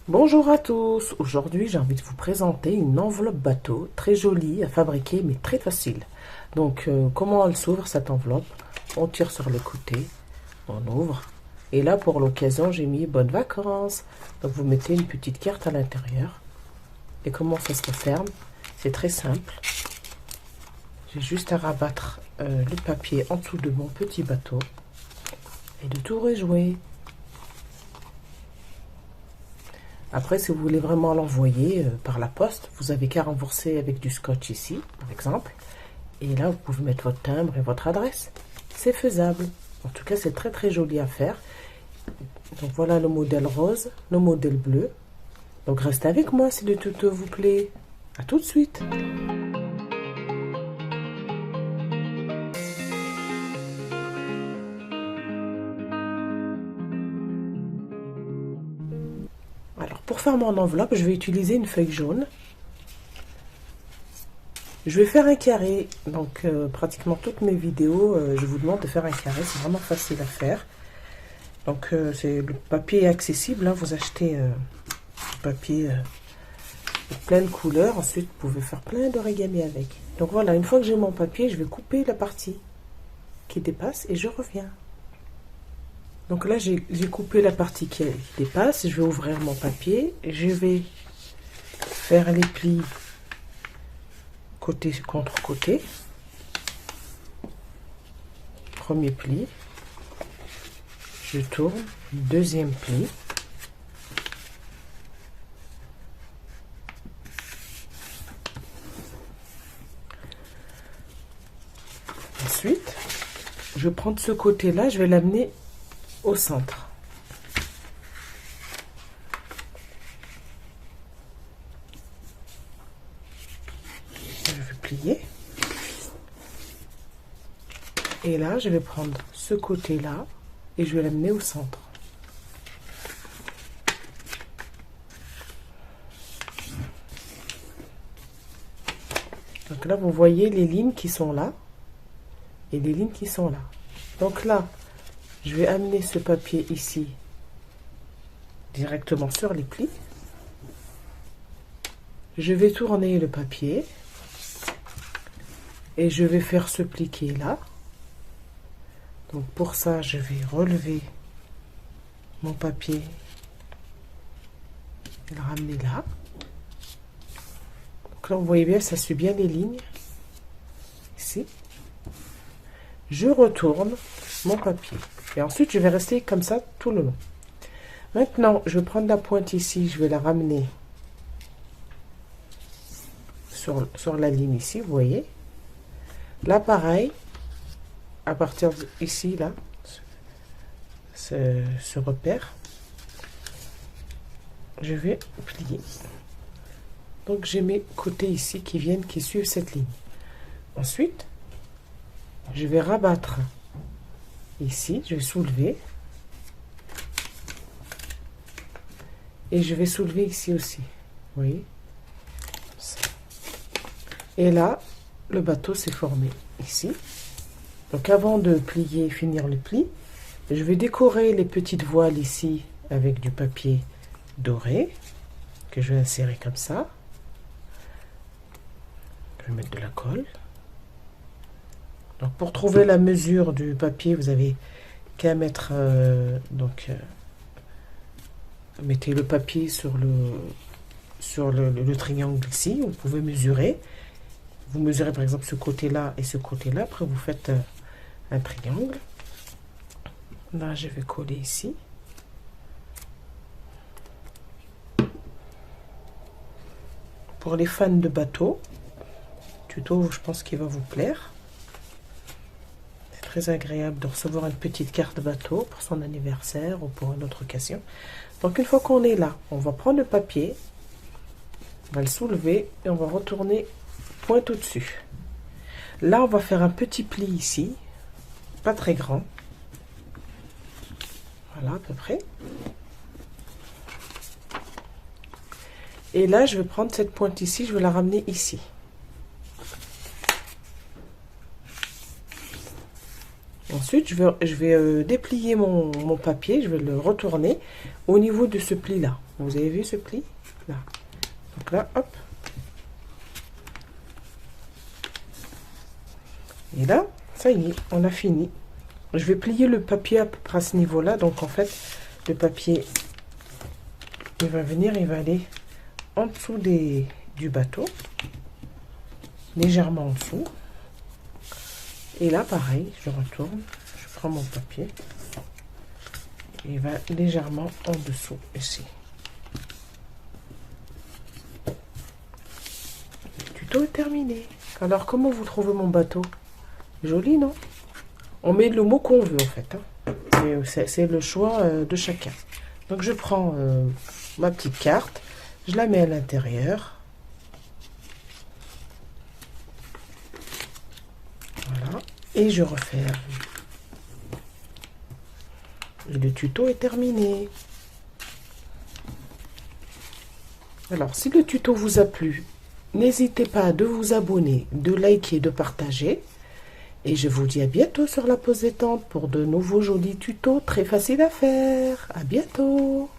Bonjour à tous, aujourd'hui j'ai envie de vous présenter une enveloppe bateau très jolie à fabriquer mais très facile. Donc comment elle s'ouvre cette enveloppe? On tire sur le côté, on ouvre et là pour l'occasion j'ai mis bonnes vacances. Donc vous mettez une petite carte à l'intérieur et comment ça se referme? C'est très simple. J'ai juste à rabattre le papier en dessous de mon petit bateau et de tout rejouer. Après, si vous voulez vraiment l'envoyer par la poste, vous avez qu'à rembourser avec du scotch ici, par exemple. Et là, vous pouvez mettre votre timbre et votre adresse. C'est faisable. En tout cas, c'est très très joli à faire. Donc voilà le modèle rose, le modèle bleu. Donc restez avec moi si le tuto vous plaît. À tout de suite. Alors pour faire mon enveloppe, je vais utiliser une feuille jaune. Je vais faire un carré, donc pratiquement toutes mes vidéos, je vous demande de faire un carré, c'est vraiment facile à faire. Donc le papier est accessible, hein, vous achetez du papier de plein de couleurs, ensuite vous pouvez faire plein d'origami avec. Donc voilà, une fois que j'ai mon papier, je vais couper la partie qui dépasse et je reviens. Donc là j'ai coupé la partie qui dépasse, je vais ouvrir mon papier, je vais faire les plis côté contre côté. Premier pli, je tourne, deuxième pli, ensuite je vais prendre ce côté là, je vais l'amener au centre. Je vais plier. Et là, je vais prendre ce côté-là et je vais l'amener au centre. Donc là, vous voyez les lignes qui sont là et les lignes qui sont là. Donc là, je vais amener ce papier ici directement sur les plis. Je vais tourner le papier et je vais faire ce pli qui est là. Donc pour ça, je vais relever mon papier et le ramener là. Donc là, vous voyez bien, ça suit bien les lignes. Ici. Je retourne mon papier. Et ensuite, je vais rester comme ça tout le long. Maintenant, je vais prendre la pointe ici, je vais la ramener sur la ligne ici, vous voyez. Là, pareil. À partir d'ici, là, ce repère, je vais plier. Donc, j'ai mes côtés ici qui suivent cette ligne. Ensuite, je vais rabattre ici, je vais soulever. Et je vais soulever ici aussi. Vous voyez? Et là, le bateau s'est formé ici. Donc avant de plier et finir le pli, je vais décorer les petites voiles ici avec du papier doré que je vais insérer comme ça. Je vais mettre de la colle. Donc pour trouver la mesure du papier, vous avez qu'à mettre mettez le papier sur le triangle ici. Vous pouvez mesurer. Vous mesurez par exemple ce côté-là et ce côté-là. Après vous faites un triangle. Là, je vais coller ici. Pour les fans de bateau, tuto, je pense qu'il va vous plaire. C'est très agréable de recevoir une petite carte bateau pour son anniversaire ou pour une autre occasion. Donc, une fois qu'on est là, on va prendre le papier, on va le soulever et on va retourner pointe au-dessus. Là, on va faire un petit pli ici. Pas très grand. Voilà, à peu près. Et là, je vais prendre cette pointe ici, je vais la ramener ici. Ensuite, je vais déplier mon papier, je vais le retourner au niveau de ce pli-là. Vous avez vu ce pli là? Donc là, hop. Et là, ça y est, on a fini. Je vais plier le papier à peu près à ce niveau-là. Donc en fait, le papier, il va venir, il va aller en dessous du bateau. Légèrement en dessous. Et là, pareil, je retourne. Je prends mon papier. Et il va légèrement en dessous, ici. Le tuto est terminé. Alors, comment vous trouvez mon bateau? Joli, non? On met le mot qu'on veut, en fait. Hein. C'est le choix de chacun. Donc, je prends ma petite carte. Je la mets à l'intérieur. Voilà. Et je referme. Et le tuto est terminé. Alors, si le tuto vous a plu, n'hésitez pas de vous abonner, de liker, de partager. Et je vous dis à bientôt sur la pause détente pour de nouveaux jolis tutos très faciles à faire. À bientôt!